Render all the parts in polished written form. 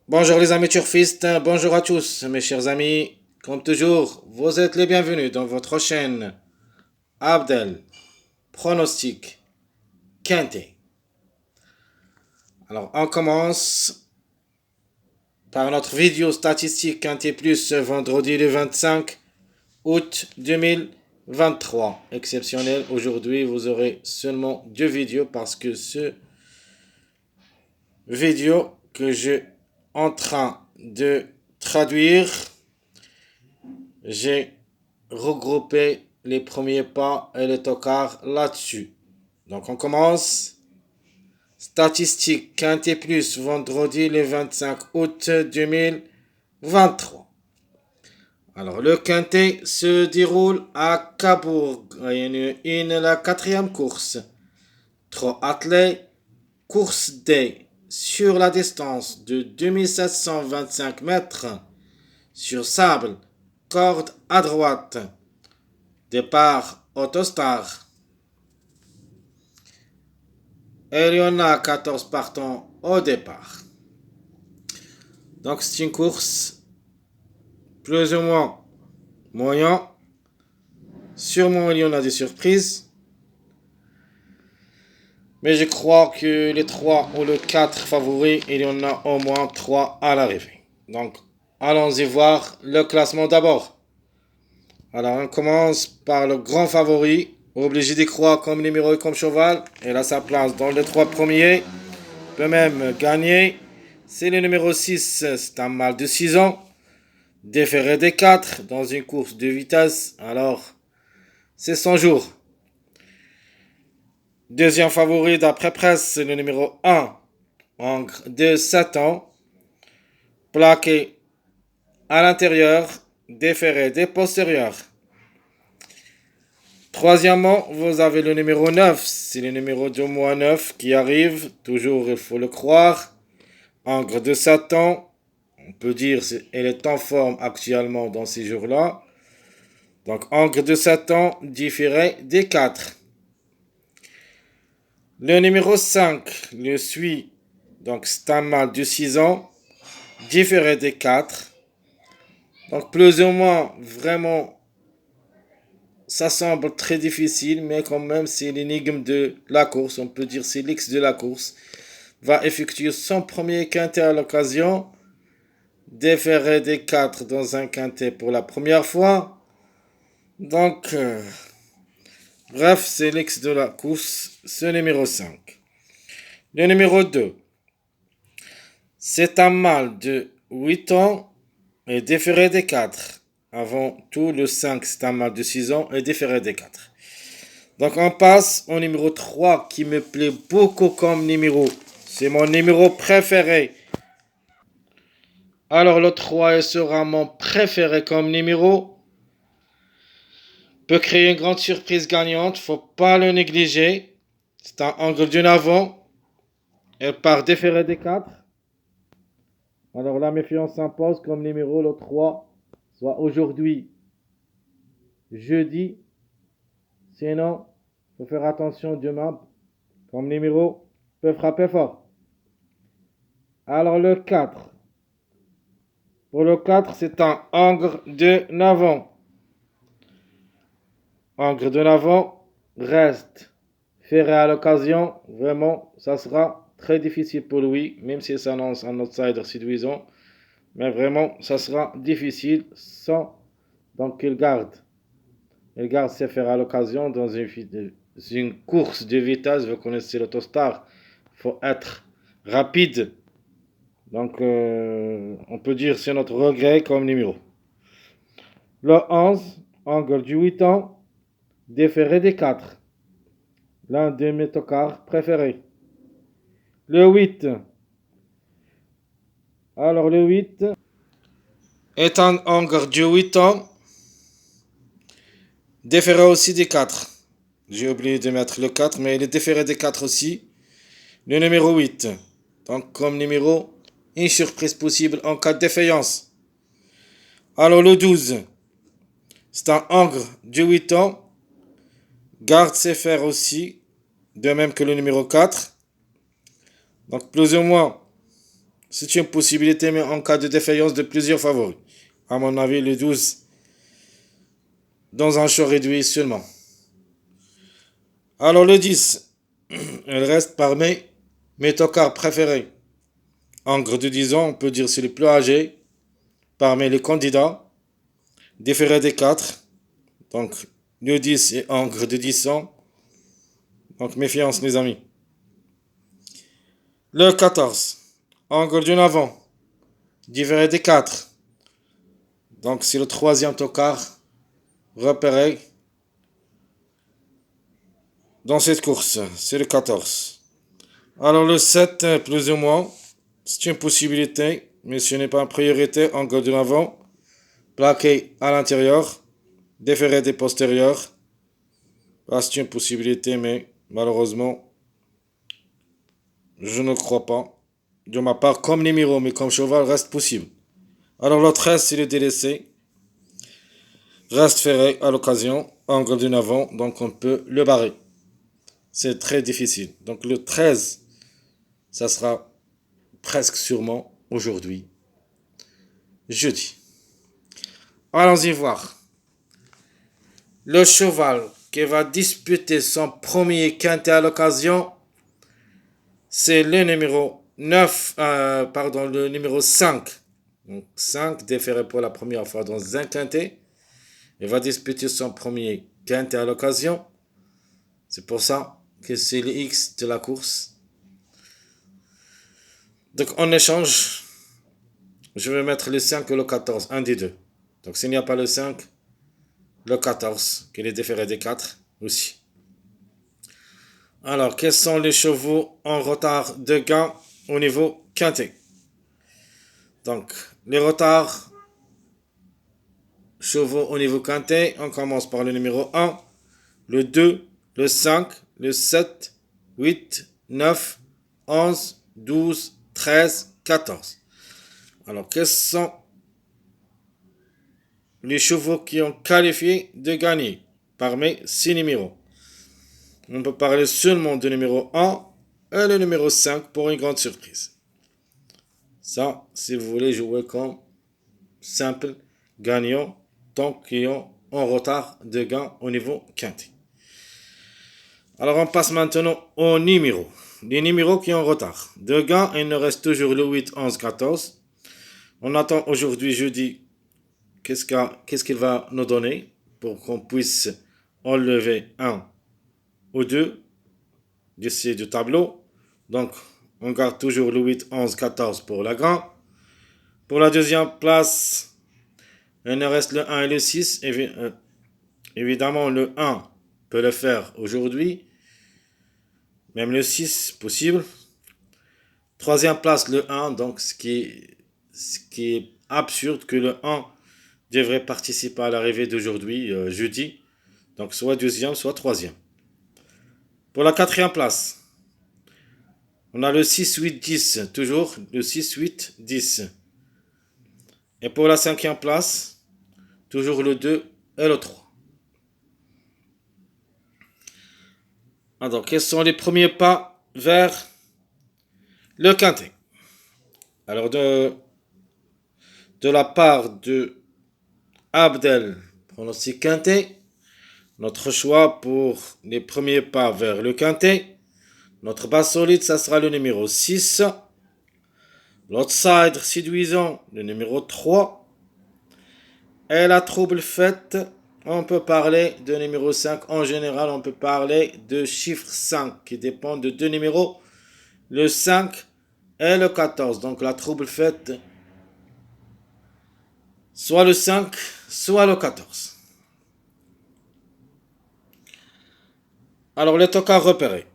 Bonjour les amis turfistes, bonjour à tous mes chers amis. Comme toujours, vous êtes les bienvenus dans votre chaîne Abdel Pronostic Quintet. Alors on commence par notre vidéo statistique Quintet Plus ce vendredi le 25 août 2023. Exceptionnel, aujourd'hui vous aurez seulement deux vidéos parce que ce vidéo que je en train de traduire, j'ai regroupé les premiers pas et les tocards là-dessus. Donc on commence. Statistique Quintet Plus, vendredi le 25 août 2023. Alors le Quintet se déroule à Cabourg. La quatrième course. Trop attelé. Course D sur la distance de 2725 mètres. Sur sable. Corde à droite. Départ Autostar. Et il y en a 14 partants au départ. Donc c'est une course plus ou moins moyen. Sûrement il y en a des surprises. Mais je crois que les 3 ou les 4 favoris, il y en a au moins 3 à l'arrivée. Donc allons-y voir le classement d'abord. Alors on commence par le grand favori. Obligé d'y croire comme numéro et comme cheval. Il a sa place dans les 3 premiers. Peut même gagner. C'est le numéro 6. C'est un mâle de 6 ans. Déféré des 4 dans une course de vitesse. Alors c'est son jour. Deuxième favori d'après presse, c'est le numéro 1. Angre de 7 ans. Plaqué à l'intérieur. Déféré des postérieurs. Troisièmement, vous avez le numéro 9. C'est le numéro 2-9 qui arrive. Toujours, il faut le croire. Angre de 7 ans. On peut dire qu'elle est en forme actuellement dans ces jours-là. Donc, Angre de 7 ans, différé des 4. Le numéro 5 le suit. Donc, c'est un mâle de 6 ans, différé des 4. Donc, plus ou moins, vraiment, ça semble très difficile, mais quand même, c'est l'énigme de la course. On peut dire c'est l'ex de la course. Va effectuer son premier quintet à l'occasion. Déféré des 4 dans un quintet pour la première fois. Donc, bref, c'est l'ex de la course, ce numéro 5. Le numéro 2, c'est un mâle de 8 ans et déféré des 4. Avant tout, le 5, c'est un mâle de 6 ans et déféré des 4. Donc on passe au numéro 3 qui me plaît beaucoup comme numéro. C'est mon numéro préféré. Alors le 3 sera mon préféré comme numéro. Peut créer une grande surprise gagnante, faut pas le négliger. C'est un angle d'une avant. Elle part déféré des 4. Alors la méfiance s'impose comme numéro le 3, soit aujourd'hui, jeudi. Sinon, il faut faire attention demain, comme numéro peut frapper fort. Alors le 4. Pour le 4, c'est un angre de Navon. Angre de Navon reste ferré à l'occasion. Vraiment, ça sera très difficile pour lui, même s'il s'annonce un outsider séduisant. Mais vraiment, ça sera difficile sans donc il garde. Il garde ses fers à l'occasion dans une course de vitesse. Vous connaissez l'autostar. Il faut être rapide. Donc, on peut dire c'est notre regret comme numéro. Le 11, angle du 8 ans, déféré des 4. L'un de mes tocards préférés. Le 8. Alors, le 8 est un angle du 8 ans, déféré aussi des 4. J'ai oublié de mettre le 4, mais il est déféré des 4 aussi. Le numéro 8. Donc, comme numéro, une surprise possible en cas de défaillance. Alors, le 12. C'est un angre du 8 ans. Garde ses fers aussi. De même que le numéro 4. Donc, plus ou moins, C'est une possibilité, mais en cas de défaillance de plusieurs favoris. À mon avis, le 12 dans un choix réduit seulement. Alors le 10, il reste parmi mes tocards préférés. En grade de 10 ans, on peut dire c'est le plus âgé parmi les candidats. Différé des 4. Donc le 10 est en grade de 10 ans. Donc méfiance les amis. Le 14, angle du avant, différé des 4. Donc c'est le troisième tocard repéré dans cette course. C'est le 14. Alors le 7, plus ou moins, c'est une possibilité, mais ce n'est pas une priorité. Angle de l'avant, plaqué à l'intérieur, déféré des postérieurs. Là, c'est une possibilité, mais malheureusement, je ne crois pas. De ma part, comme numéro, mais comme cheval, reste possible. Alors le 13, c'est le délaissé. Reste ferré à l'occasion, angle de l'avant, donc on peut le barrer. C'est très difficile. Donc le 13, ça sera presque sûrement aujourd'hui, jeudi. Allons-y voir. Le cheval qui va disputer son premier quintet à l'occasion, c'est le numéro 9, le numéro 5. Donc 5 déféré pour la première fois dans un quintet. Il va disputer son premier quintet à l'occasion. C'est pour ça que c'est le X de la course. Donc en échange, je vais mettre le 5 et le 14, un des deux. Donc s'il n'y a pas le 5, le 14, qui est déféré des 4 aussi. Alors, quels sont les chevaux en retard de gain au niveau quintet? Donc, les retards chevaux au niveau quintet, on commence par le numéro 1, le 2, le 5, le 7, 8, 9, 11, 12, 13, 14. Alors, quels sont les chevaux qui ont qualifié de gagner parmi ces numéros? On peut parler seulement du numéro 1 et le numéro 5 pour une grande surprise. Ça, si vous voulez jouer comme simple gagnant, tant qu'ils ont en retard de gain au niveau quintet. Alors, on passe maintenant aux numéros. Les numéros qui ont en retard de gain, il nous reste toujours le 8, 11, 14. On attend aujourd'hui, jeudi, qu'est-ce qu'il va nous donner pour qu'on puisse enlever un ou deux d'ici du tableau. Donc, on garde toujours le 8, 11, 14 pour la grande. Pour la deuxième place, il nous reste le 1 et le 6. Évidemment, le 1 peut le faire aujourd'hui. Même le 6, possible. Troisième place, le 1. Donc, ce qui est absurde que le 1 devrait participer à l'arrivée d'aujourd'hui, jeudi. Donc, soit deuxième, soit troisième. Pour la quatrième place, on a le 6, 8, 10. Toujours le 6, 8, 10. Et pour la cinquième place, toujours le 2 et le 3. Alors, quels sont les premiers pas vers le quintet? Alors, de la part de Abdel, pronostic quintet, notre choix pour les premiers pas vers le quintet, notre base solide, ça sera le numéro 6. L'outsider séduisant, le numéro 3. Et la trouble faite, on peut parler de numéro 5. En général, on peut parler de chiffre 5 qui dépend de deux numéros, le 5 et le 14. Donc la trouble faite, soit le 5, soit le 14. Alors, le tocard repéré.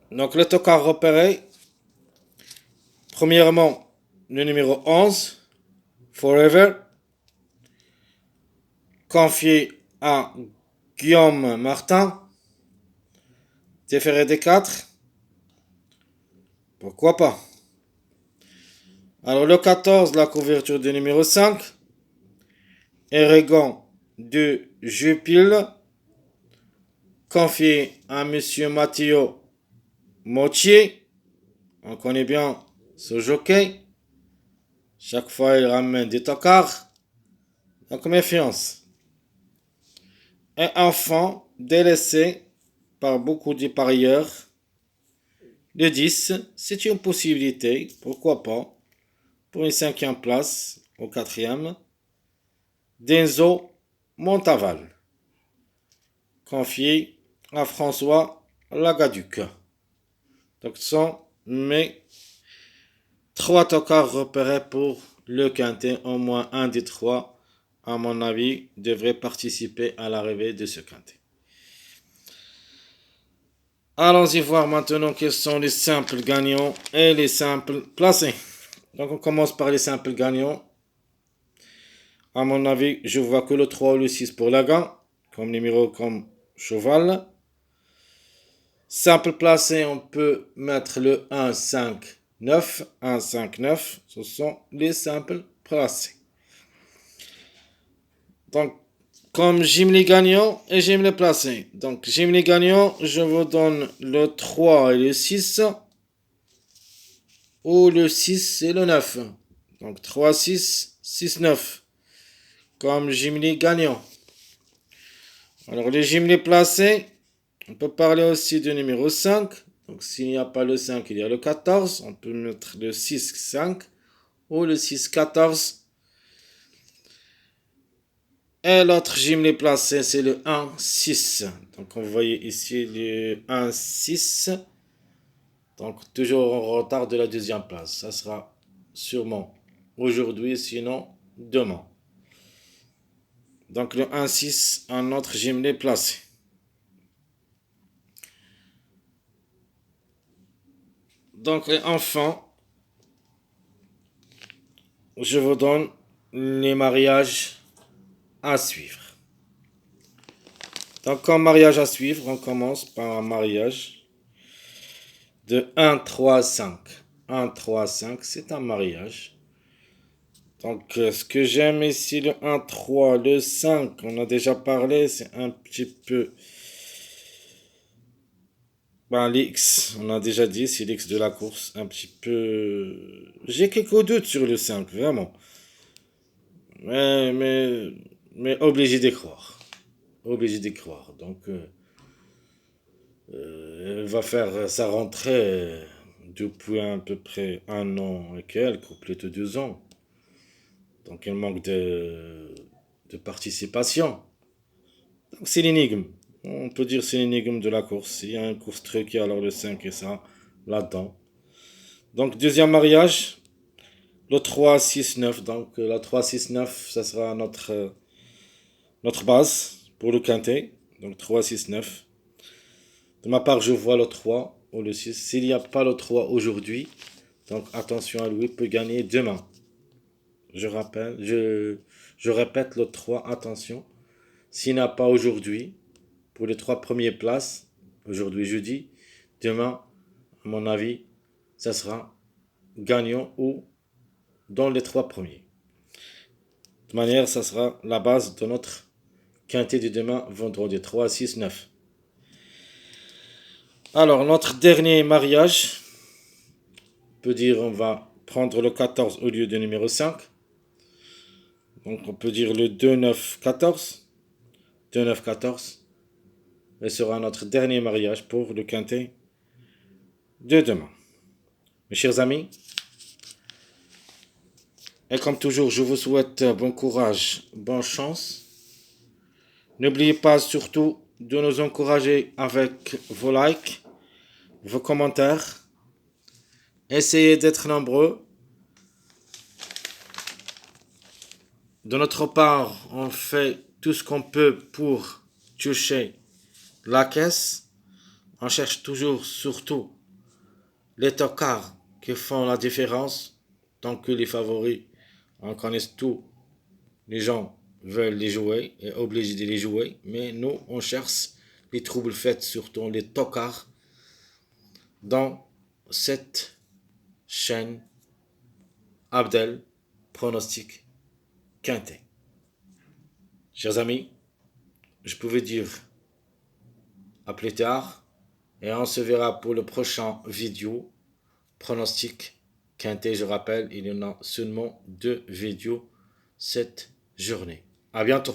Donc, le tocard repéré, premièrement, le numéro 11, Forever, confié à Guillaume Martin, déféré des 4. Pourquoi pas? Alors, le 14, la couverture du numéro 5, Eregon de Jupil, confié à Monsieur Matteo Mottier. On connaît bien ce jockey. Chaque fois, il ramène des tocards. Donc, méfiance. Et enfin, délaissé par beaucoup de parieurs, le 10, c'est une possibilité, pourquoi pas, pour une cinquième place, au quatrième, d'Enzo Montaval, confié à François Lagaduc. Donc, ce sont mes trois tocards repérés pour le quintet. Au moins un des trois, à mon avis, devrait participer à l'arrivée de ce quintet. Allons-y voir maintenant quels sont les simples gagnants et les simples placés. Donc on commence par les simples gagnants. À mon avis, je vois que le 3 ou le 6 pour Lagan, comme numéro, comme cheval. Simple placé, on peut mettre le 1, 5, 9. 1, 5, 9. Ce sont les simples placés. Donc, comme j'aime les gagnants et j'aime les placés. Donc, j'aime les gagnants, je vous donne le 3 et le 6. Ou le 6 et le 9. Donc 3, 6, 6, 9. Comme Gimli gagnant. Alors les Gimli placés, on peut parler aussi du numéro 5. Donc s'il n'y a pas le 5, il y a le 14. On peut mettre le 6, 5. Ou le 6, 14. Et l'autre Gimli placé, c'est le 1, 6. Donc vous voyez ici le 1, 6. Donc toujours en retard de la deuxième place. Ça sera sûrement aujourd'hui, sinon demain. Donc le 1-6, un autre jumelé placé. Donc enfin, je vous donne les mariages à suivre. Donc comme mariage à suivre, on commence par un mariage de 1, 3, 5. 1, 3, 5, c'est un mariage. Donc ce que j'aime ici, le 1, 3, le 5, on a déjà parlé, c'est un petit peu... l'X, on a déjà dit, c'est l'X de la course, un petit peu... J'ai quelques doutes sur le 5, vraiment. Mais, mais, mais obligé d'y croire. Obligé d'y croire. Donc, elle va faire sa rentrée depuis à peu près 1 an et quelques, ou plutôt 2 ans. Donc, elle manque de participation. Donc, c'est l'énigme. On peut dire c'est l'énigme de la course. Il y a une course truquée, alors le 5 et ça, là-dedans. Donc, deuxième mariage, le 3, 6, 9. Donc, la 3, 6, 9, ça sera notre base pour le quintet. Donc, 3, 6, 9. De ma part, je vois le 3 ou le 6. S'il n'y a pas le 3 aujourd'hui, donc attention à lui, il peut gagner demain. Je rappelle, je répète le 3, attention. S'il n'a pas aujourd'hui, pour les 3 premières places, aujourd'hui jeudi, demain, à mon avis, ça sera gagnant ou dans les 3 premiers. De toute manière, ça sera la base de notre quintet de demain, vendredi 3, 6, 9. Alors, notre dernier mariage, on peut dire on va prendre le 14 au lieu du numéro 5. Donc, on peut dire le 2, 9, 14. 2, 9, 14. Et sera notre dernier mariage pour le quintet de demain. Mes chers amis, et comme toujours, je vous souhaite bon courage, bonne chance. N'oubliez pas surtout de nous encourager avec vos likes, vos commentaires. Essayez d'être nombreux. De notre part, on fait tout ce qu'on peut pour toucher la caisse. On cherche toujours, surtout, les tocards qui font la différence. Tant que les favoris, on connaît tout. Les gens veulent les jouer et obligés de les jouer. Mais nous, on cherche les troubles faits, surtout les tocards, dans cette chaîne Abdel Pronostic Quintet. Chers amis, je pouvais dire à plus tard et on se verra pour le prochain vidéo pronostic Quintet, je rappelle, il y en a seulement 2 vidéos cette journée. À bientôt.